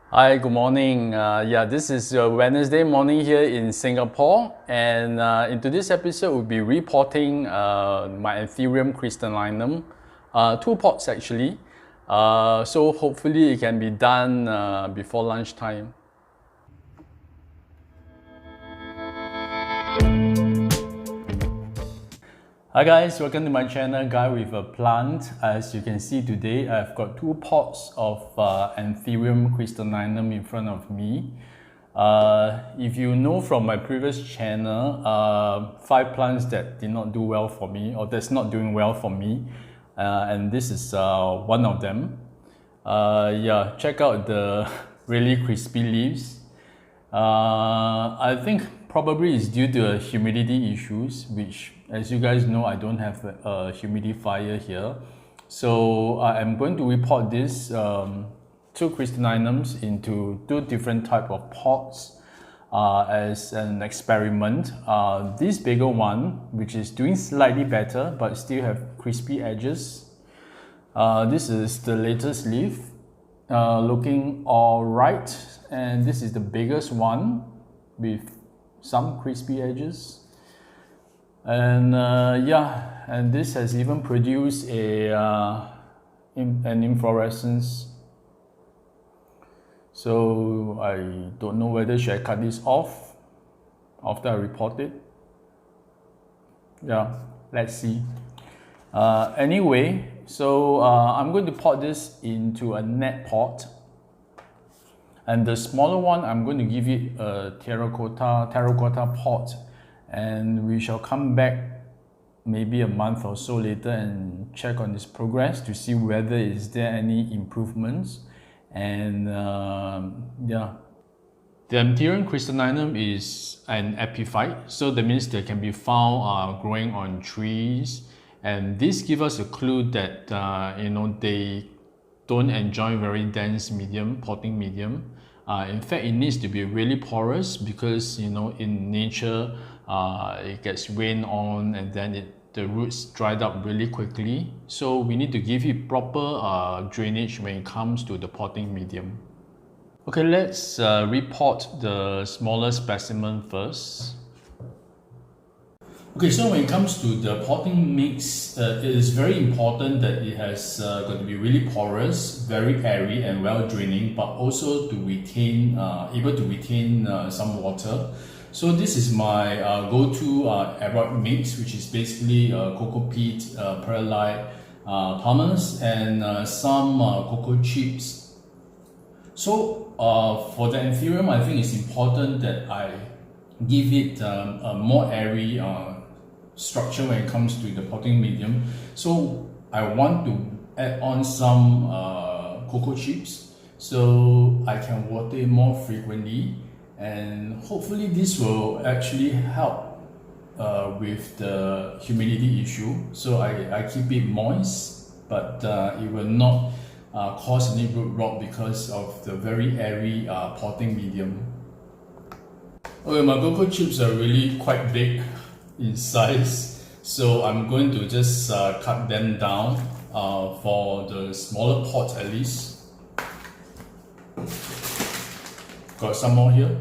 Hi, good morning. This is Wednesday morning here in Singapore, and in today's episode, we'll be repotting my Anthurium crystallinum, two pots actually. So hopefully it can be done before lunchtime. Hi guys, welcome to my channel, Guy with a Plant. As you can see today, I've got two pots of Anthurium crystallinum in front of me. If you know from my previous channel, 5 plants that did not do well for me, or that's not doing well for me, and this is one of them. Check out the really crispy leaves. I think probably it's due to humidity issues, which, as you guys know, I don't have a humidifier here. So I am going to repot this two crystallinums into two different type of pots as an experiment. This bigger one, which is doing slightly better but still have crispy edges. This is the latest leaf, looking all right, and this is the biggest one with some crispy edges. And and this has even produced an inflorescence. So I don't know whether should I cut this off after I repot it. Yeah, let's see. Anyway, so I'm going to pot this into a net pot. And the smaller one, I'm going to give it a terracotta pot, and we shall come back maybe a month or so later and check on its progress to see whether is there any improvements. And the Anthurium crystallinum is an epiphyte, so that means they can be found growing on trees, and this gives us a clue that they don't enjoy very dense potting medium. In fact, it needs to be really porous because in nature it gets rain on and then the roots dried up really quickly. So we need to give it proper drainage when it comes to the potting medium. Okay, let's repot the smaller specimen first. Okay, so when it comes to the potting mix, it is very important that it has got to be really porous, very airy and well draining, but also to retain, able to retain some water. So this is my go-to aerobic mix, which is basically cocoa peat, perlite, pumice, and some cocoa chips. So for the Anthurium, I think it's important that I give it a more airy structure when it comes to the potting medium. So I want to add on some cocoa chips so I can water it more frequently, and hopefully this will actually help with the humidity issue. So I keep it moist, but it will not cause any root rot because of the very airy potting medium. Okay, my cocoa chips are really quite big in size, so I'm going to just cut them down for the smaller pot at least. Got some more here.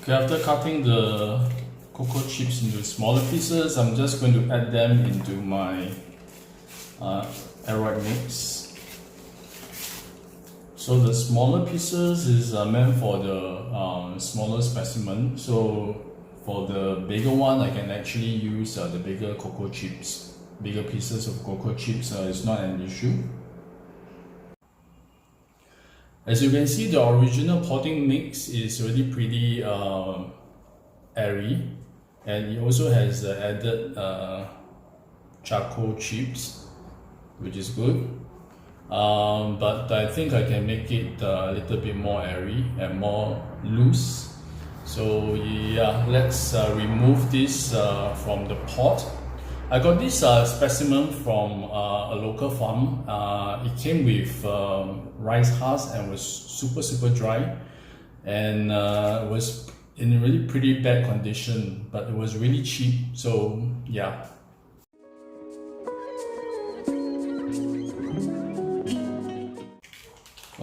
Okay, after cutting the cocoa chips into smaller pieces, I'm just going to add them into my aerobic mix. So the smaller pieces is meant for the smaller specimen. So for the bigger one, I can actually use the bigger cocoa chips. Bigger pieces of cocoa chips is not an issue. As you can see, the original potting mix is already pretty airy, and it also has added charcoal chips, which is good. But I think I can make it a little bit more airy and more loose. So yeah, let's remove this from the pot. I got this specimen from a local farm. It came with rice husks and was super dry, and it was in really pretty bad condition, but it was really cheap. So yeah.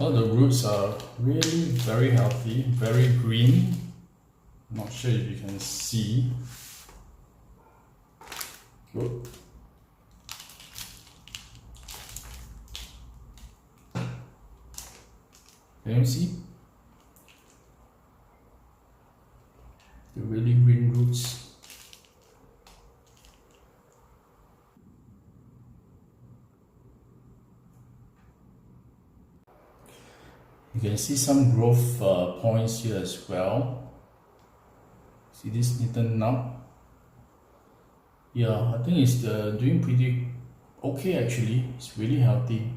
Well, the roots are really very healthy, very green. I'm not sure if you can see. Good. Can you see? The really green roots. You can see some growth points here as well. See this little nub? Yeah, I think it's doing pretty okay actually. It's really healthy.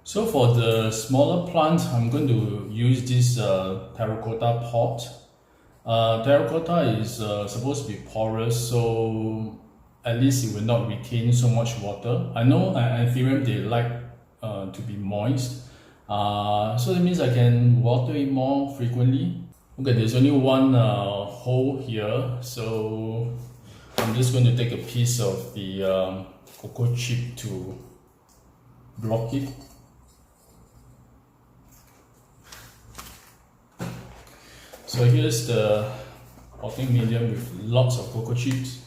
So for the smaller plant, I'm going to use this terracotta pot. Terracotta is supposed to be porous, so at least it will not retain so much water. I know Anthurium, they like to be moist, so that means I can water it more frequently. Okay, there's only one hole here, so I'm just going to take a piece of the cocoa chip to block it. So here's the potting medium with lots of cocoa chips.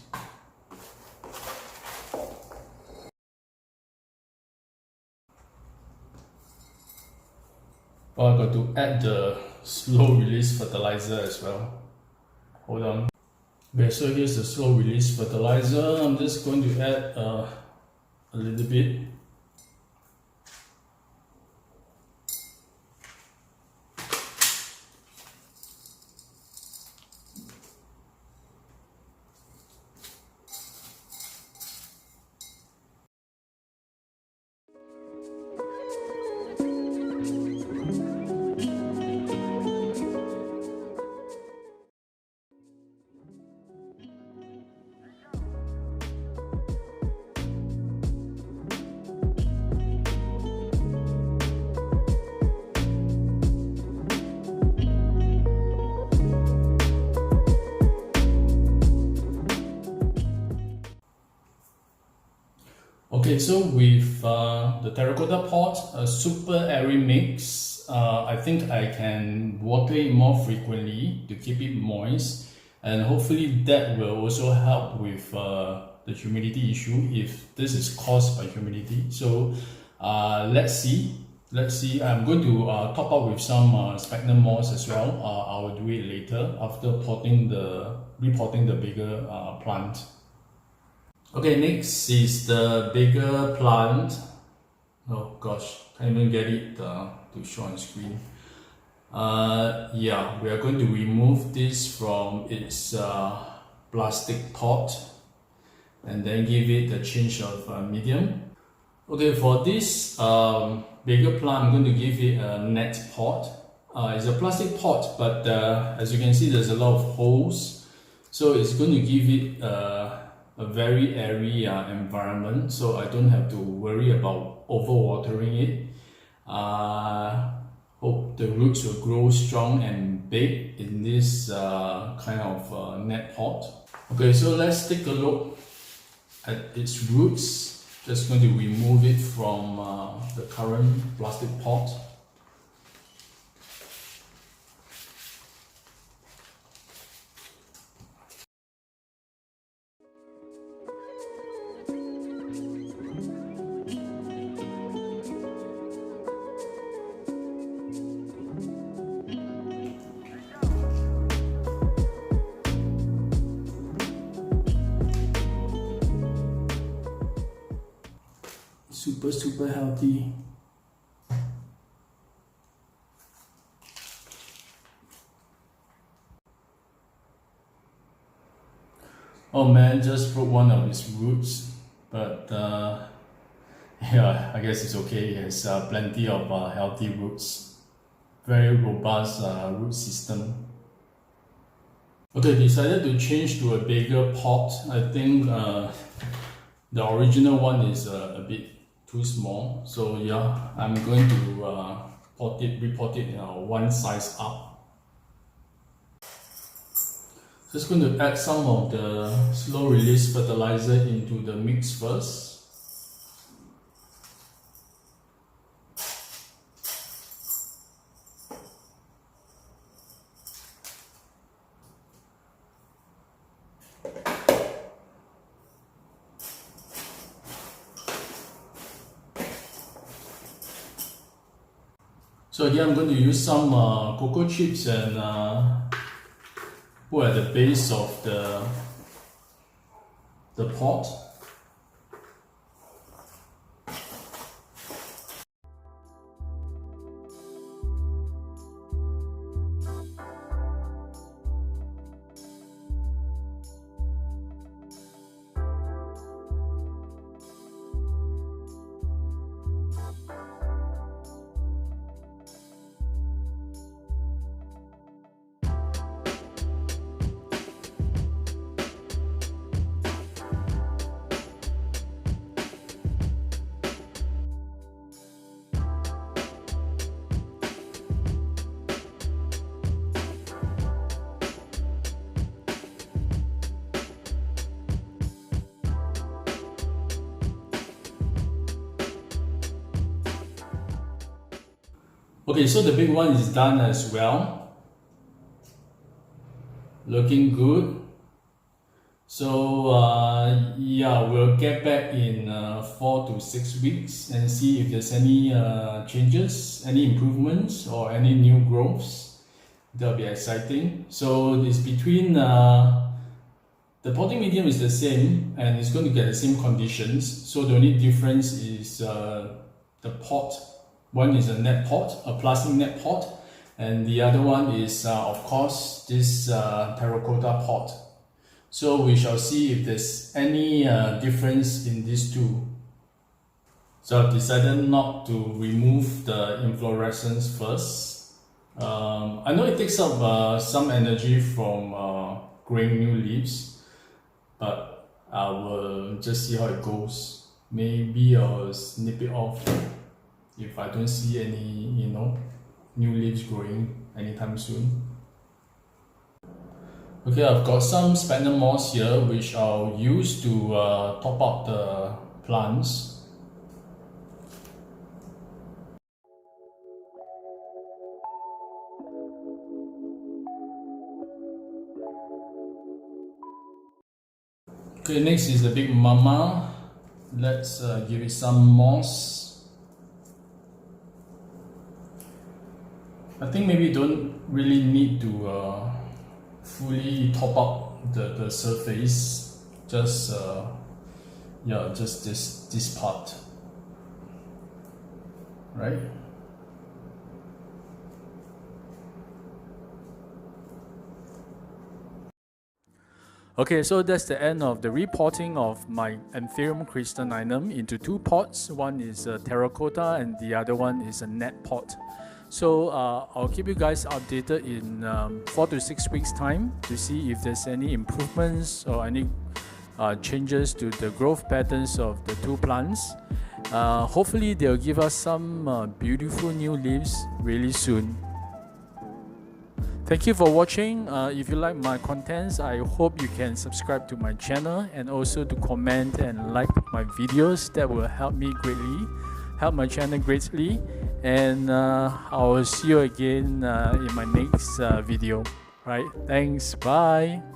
Well, I got to add the slow release fertilizer as well. Hold on. Okay, so here's the slow release fertilizer. I'm just going to add a little bit. Okay, so with the terracotta pot, a super airy mix, I think I can water it more frequently to keep it moist, and hopefully that will also help with the humidity issue if this is caused by humidity. So let's see. I'm going to top up with some sphagnum moss as well. I will do it later after repotting the bigger plant. Okay, next is the bigger plant. Oh gosh, can't even get it to show on screen. Yeah, we are going to remove this from its plastic pot and then give it a change of medium. Okay, for this bigger plant, I'm going to give it a net pot. It's a plastic pot, but as you can see, there's a lot of holes, so it's going to give it a very airy environment, so I don't have to worry about overwatering it. Hope the roots will grow strong and big in this kind of net pot. Okay, so let's take a look at its roots. Just going to remove it from the current plastic pot. Super healthy. Oh man, just broke one of its roots, but yeah, I guess it's okay. It has plenty of healthy roots, very robust root system. Okay, decided to change to a bigger pot. I think the original one is a bit too small, so yeah, I'm going to repot it one size up. Just going to add some of the slow release fertilizer into the mix first. So here I'm going to use some cocoa chips and put at the base of the pot. Okay, so the big one is done as well. Looking good. So yeah, we'll get back in 4 to 6 weeks and see if there's any changes, any improvements or any new growths. That'll be exciting. So it's between the potting medium is the same and it's going to get the same conditions. So the only difference is the pot. One is a net pot, a plastic net pot, and the other one is of course this terracotta pot. So we shall see if there's any difference in these two. So I've decided not to remove the inflorescence first. I know it takes up some energy from growing new leaves, but I will just see how it goes. Maybe I'll snip it off if I don't see any, new leaves growing anytime soon. Okay, I've got some sphagnum moss here which I'll use to top up the plants. Okay, next is the big mama. Let's give it some moss. I think maybe don't really need to fully top up the surface, just just this part, right? Okay, so that's the end of the repotting of my Anthurium crystallinum into two pots. One is a terracotta and the other one is a net pot. So I'll keep you guys updated in 4 to 6 weeks time to see if there's any improvements or any changes to the growth patterns of the two plants. Hopefully they'll give us some beautiful new leaves really soon. Thank you for watching. If you like my contents, I hope you can subscribe to my channel and also to comment and like my videos. That will help me greatly, help my channel greatly. And I will see you again in my next video. Right? Thanks. Bye.